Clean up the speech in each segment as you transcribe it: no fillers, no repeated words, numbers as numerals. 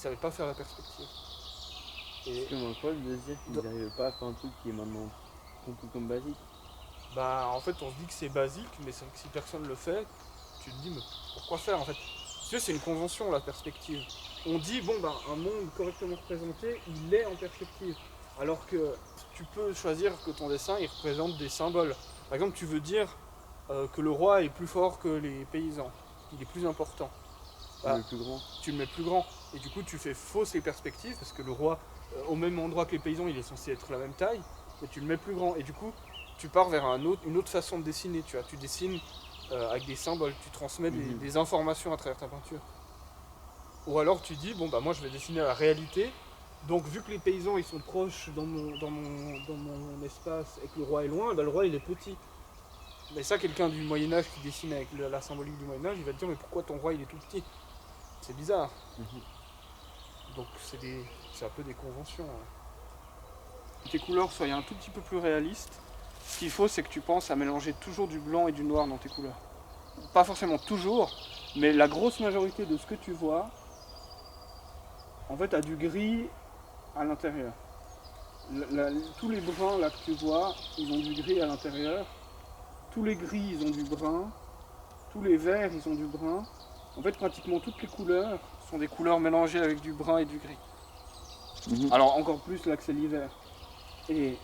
savaient pas faire la perspective. Et Parce que mon pote de se dire qu'ils n'arrivaient pas à faire un truc qui est maintenant compris comme basique. bah, en fait, on se dit que c'est basique, mais c'est que si personne le fait, tu te dis, mais pourquoi faire en fait? Parce que c'est une convention, la perspective. On dit, bon, ben, un monde correctement représenté, il est en perspective. Alors que tu peux choisir que ton dessin, il représente des symboles. Par exemple, tu veux dire que le roi est plus fort que les paysans, il est plus important. C'est Bah, le plus grand. tu le mets plus grand. Et du coup, tu fais fausse les perspectives, parce que le roi, au même endroit que les paysans, il est censé être la même taille, mais tu le mets plus grand. Et du coup, tu pars vers une autre façon de dessiner, tu vois. Tu dessines avec des symboles, tu transmets des informations à travers ta peinture. Ou alors tu dis, bon bah moi je vais dessiner la réalité, donc vu que les paysans ils sont proches dans mon espace et que le roi est loin, bah, le roi il est petit. Mais ça, quelqu'un du Moyen-Âge qui dessine avec la symbolique du Moyen-Âge, il va te dire, mais pourquoi ton roi il est tout petit? C'est bizarre. Donc c'est un peu des conventions. Que tes couleurs soient un tout petit peu plus réalistes, ce qu'il faut c'est que tu penses à mélanger toujours du blanc et du noir dans tes couleurs. Pas forcément toujours, mais la grosse majorité de ce que tu vois, en fait, a du gris à l'intérieur. Tous les bruns là que tu vois, ils ont du gris à l'intérieur. Tous les gris, ils ont du brun. Tous les verts, ils ont du brun. En fait, pratiquement toutes les couleurs sont des couleurs mélangées avec du brun et du gris. Alors encore plus là que c'est l'hiver. Et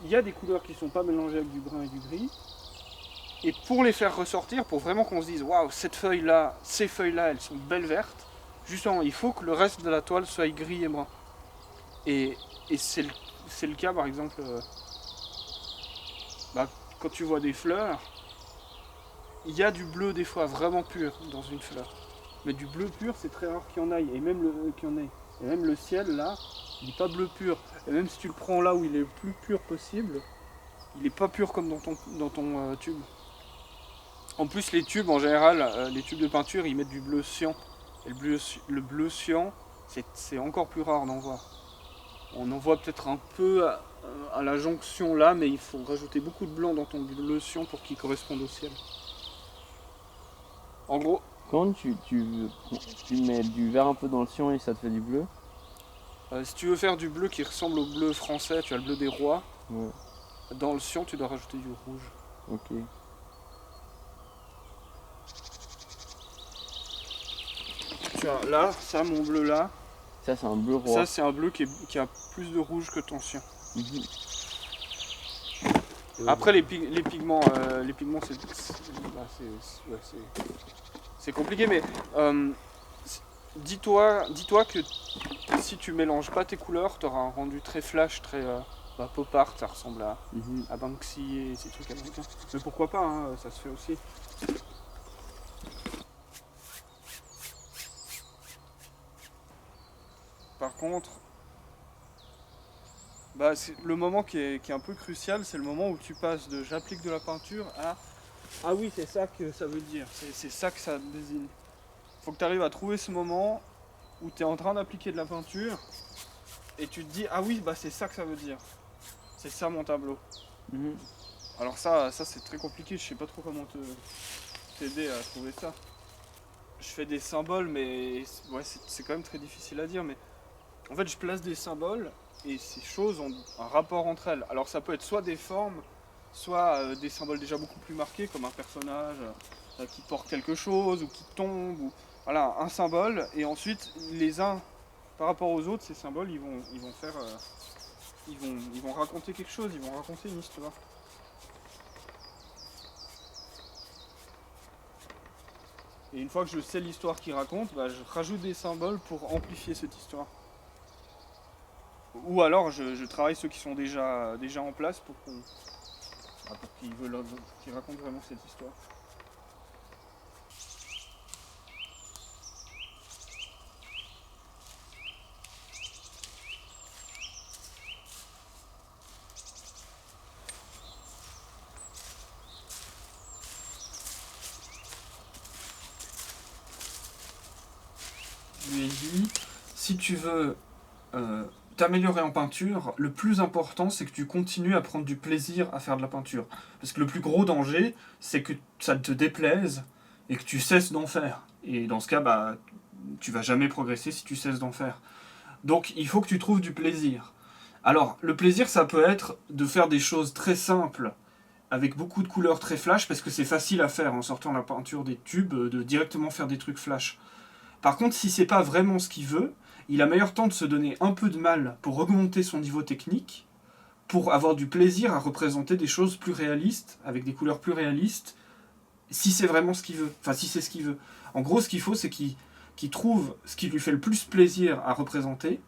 il y a des couleurs qui ne sont pas mélangées avec du brun et du gris. Et pour les faire ressortir, pour vraiment qu'on se dise waouh, cette feuille-là, ces feuilles-là, elles sont belles vertes, justement, il faut que le reste de la toile soit gris et brun. Et c'est le cas, par exemple, quand tu vois des fleurs, il y a du bleu des fois vraiment pur dans une fleur. Mais du bleu pur, c'est très rare qu'il y en ait. Et même le ciel, là, il n'est pas bleu pur. Et même si tu le prends là où il est le plus pur possible, il n'est pas pur comme dans ton tube. En plus, les tubes, en général, les tubes de peinture, ils mettent du bleu cyan. Et le bleu cyan, c'est encore plus rare d'en voir. On en voit peut-être un peu à la jonction là, mais il faut rajouter beaucoup de blanc dans ton bleu cyan pour qu'il corresponde au ciel. En gros, Quand tu mets du vert un peu dans le cyan et ça te fait du bleu. si tu veux faire du bleu qui ressemble au bleu français, tu as le bleu des rois. Ouais. Dans le cyan, tu dois rajouter du rouge. Ok. Tu vois, là, ça, mon bleu là, Ça c'est un bleu roi. ça c'est un bleu qui a plus de rouge que ton cyan. Après les pigments, c'est compliqué, mais dis-toi que si tu mélanges pas tes couleurs, tu auras un rendu très flash, très pop art, ça ressemble à Banksy et ces trucs américains. Mais pourquoi pas, hein, ça se fait aussi. Par contre, c'est le moment qui est un peu crucial, c'est le moment où tu passes de j'applique de la peinture à ah oui, c'est ça que ça veut dire, c'est ça que ça désigne. Faut que tu arrives à trouver ce moment où tu es en train d'appliquer de la peinture et tu te dis ah oui, c'est ça que ça veut dire. C'est ça mon tableau. Alors ça c'est très compliqué, je sais pas trop comment t'aider à trouver ça. Je fais des symboles, mais ouais, c'est quand même très difficile à dire, mais en fait je place des symboles et ces choses ont un rapport entre elles. Alors ça peut être soit des formes, soit des symboles déjà beaucoup plus marqués, comme un personnage qui porte quelque chose ou qui tombe, ou voilà, un symbole, et ensuite les uns par rapport aux autres, ces symboles ils vont faire ils vont raconter quelque chose, ils vont raconter une histoire. Et une fois que je sais l'histoire qu'ils racontent, je rajoute des symboles pour amplifier cette histoire. Ou alors je travaille ceux qui sont déjà en place pour qu'ils racontent vraiment cette histoire. Je lui ai dit, si tu veux t'améliorer en peinture, le plus important c'est que tu continues à prendre du plaisir à faire de la peinture. Parce que le plus gros danger, c'est que ça te déplaise et que tu cesses d'en faire. Et dans ce cas, tu vas jamais progresser si tu cesses d'en faire. Donc il faut que tu trouves du plaisir. Alors le plaisir, ça peut être de faire des choses très simples avec beaucoup de couleurs très flash, parce que c'est facile à faire en sortant la peinture des tubes, de directement faire des trucs flash. Par contre, si c'est pas vraiment ce qu'il veut, il a meilleur temps de se donner un peu de mal pour augmenter son niveau technique, pour avoir du plaisir à représenter des choses plus réalistes, avec des couleurs plus réalistes, si c'est vraiment ce qu'il veut. Enfin, si c'est ce qu'il veut. En gros, ce qu'il faut, c'est qu'il trouve ce qui lui fait le plus plaisir à représenter,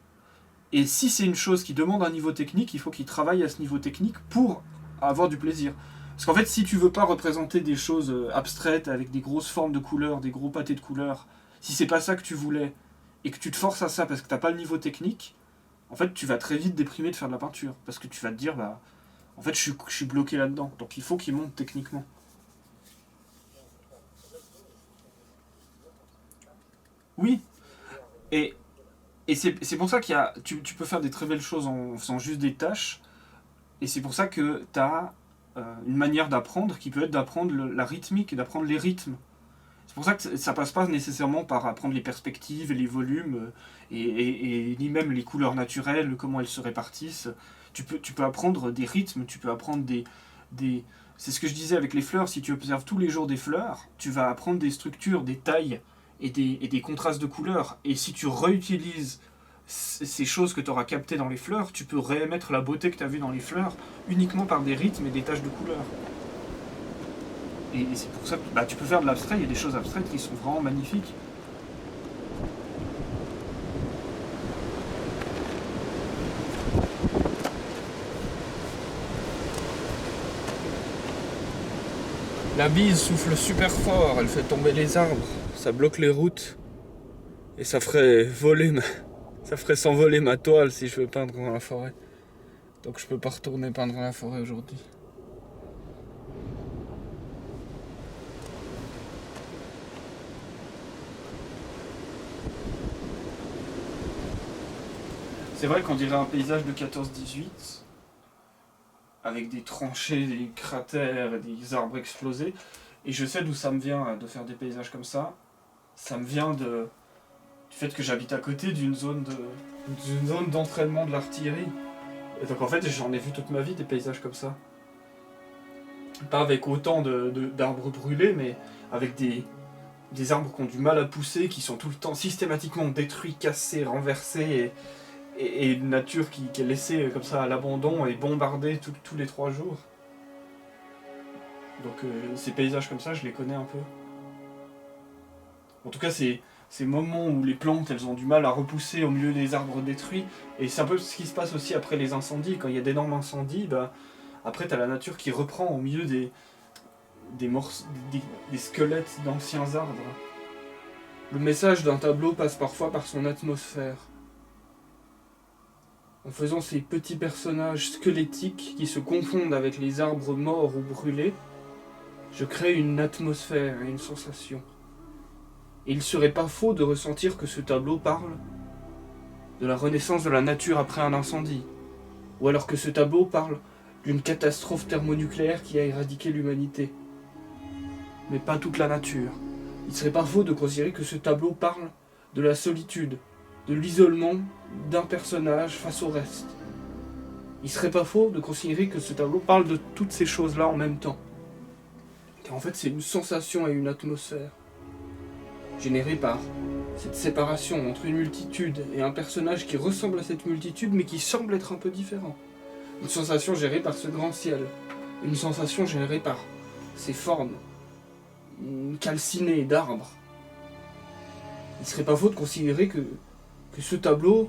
et si c'est une chose qui demande un niveau technique, il faut qu'il travaille à ce niveau technique pour avoir du plaisir. Parce qu'en fait, si tu veux pas représenter des choses abstraites, avec des grosses formes de couleurs, des gros pâtés de couleurs, si c'est pas ça que tu voulais, et que tu te forces à ça parce que t'as pas le niveau technique, en fait, tu vas très vite déprimer de faire de la peinture. Parce que tu vas te dire, bah, en fait, je suis bloqué là-dedans. Donc il faut qu'il monte techniquement. Oui, et, et c'est pour ça tu peux faire des très belles choses en faisant juste des tâches, et c'est pour ça que tu as une manière d'apprendre qui peut être d'apprendre la rythmique, d'apprendre les rythmes. C'est pour ça que ça passe pas nécessairement par apprendre les perspectives et les volumes, et ni même les couleurs naturelles, comment elles se répartissent. Tu peux apprendre des rythmes, tu peux apprendre des... C'est ce que je disais avec les fleurs, si tu observes tous les jours des fleurs, tu vas apprendre des structures, des tailles et des contrastes de couleurs. Et si tu réutilises ces choses que tu auras captées dans les fleurs, tu peux réémettre la beauté que tu as vue dans les fleurs uniquement par des rythmes et des taches de couleurs. Et c'est pour ça que bah, tu peux faire de l'abstrait, il y a des choses abstraites qui sont vraiment magnifiques. La bise souffle super fort, elle fait tomber les arbres, ça bloque les routes. Et ça ferait ça ferait s'envoler ma toile si je veux peindre dans la forêt. Donc je peux pas retourner peindre dans la forêt aujourd'hui. C'est vrai qu'on dirait un paysage de 14-18, avec des tranchées, des cratères, des arbres explosés. Et je sais d'où ça me vient de faire des paysages comme ça. Ça me vient du fait que j'habite à côté d'une zone d'entraînement de l'artillerie. Et donc en fait j'en ai vu toute ma vie des paysages comme ça. Pas avec autant d'arbres brûlés, mais avec des arbres qui ont du mal à pousser, qui sont tout le temps systématiquement détruits, cassés, renversés, et une nature qui est laissée comme ça à l'abandon et bombardée tous les 3 jours. Donc ces paysages comme ça, je les connais un peu. En tout cas, ces moments où les plantes elles ont du mal à repousser au milieu des arbres détruits, et c'est un peu ce qui se passe aussi après les incendies. Quand il y a d'énormes incendies, bah, après t'as la nature qui reprend au milieu des squelettes d'anciens arbres. Le message d'un tableau passe parfois par son atmosphère. En faisant ces petits personnages squelettiques qui se confondent avec les arbres morts ou brûlés, je crée une atmosphère et une sensation. Et il serait pas faux de ressentir que ce tableau parle de la renaissance de la nature après un incendie, ou alors que ce tableau parle d'une catastrophe thermonucléaire qui a éradiqué l'humanité. Mais pas toute la nature. Il serait pas faux de considérer que ce tableau parle de la solitude, de l'isolement d'un personnage face au reste. Il serait pas faux de considérer que ce tableau parle de toutes ces choses-là en même temps. Car en fait, c'est une sensation et une atmosphère générée par cette séparation entre une multitude et un personnage qui ressemble à cette multitude mais qui semble être un peu différent. Une sensation gérée par ce grand ciel. Une sensation générée par ces formes calcinées d'arbres. Il serait pas faux de considérer que ce tableau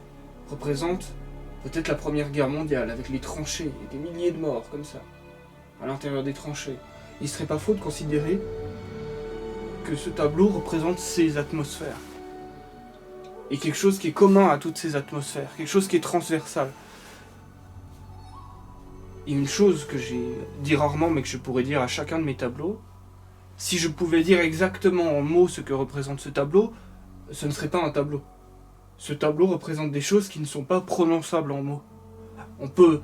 représente peut-être la Première Guerre mondiale, avec les tranchées et des milliers de morts comme ça, à l'intérieur des tranchées. Il serait pas faux de considérer que ce tableau représente ces atmosphères. Et quelque chose qui est commun à toutes ces atmosphères, quelque chose qui est transversal. Et une chose que j'ai dit rarement mais que je pourrais dire à chacun de mes tableaux, si je pouvais dire exactement en mots ce que représente ce tableau, ce ne serait pas un tableau. Ce tableau représente des choses qui ne sont pas prononçables en mots. On peut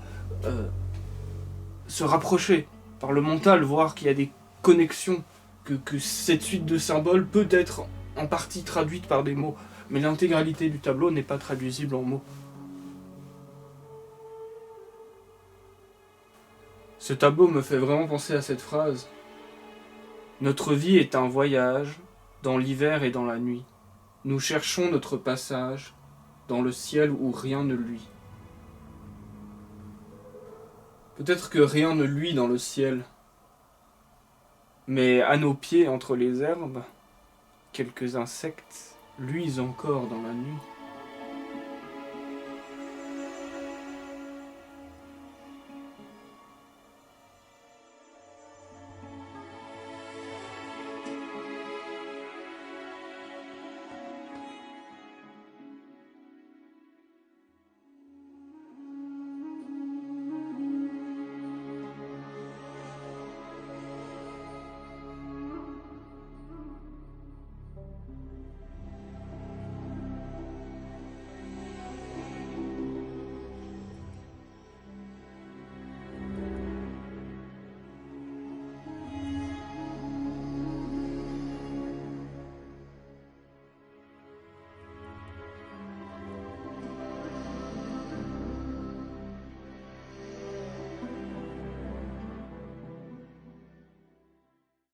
se rapprocher par le mental, voir qu'il y a des connexions, que cette suite de symboles peut être en partie traduite par des mots. Mais l'intégralité du tableau n'est pas traduisible en mots. Ce tableau me fait vraiment penser à cette phrase. Notre vie est un voyage, dans l'hiver et dans la nuit. Nous cherchons notre passage, dans le ciel où rien ne luit. Peut-être que rien ne luit dans le ciel, mais à nos pieds, entre les herbes, quelques insectes luisent encore dans la nuit.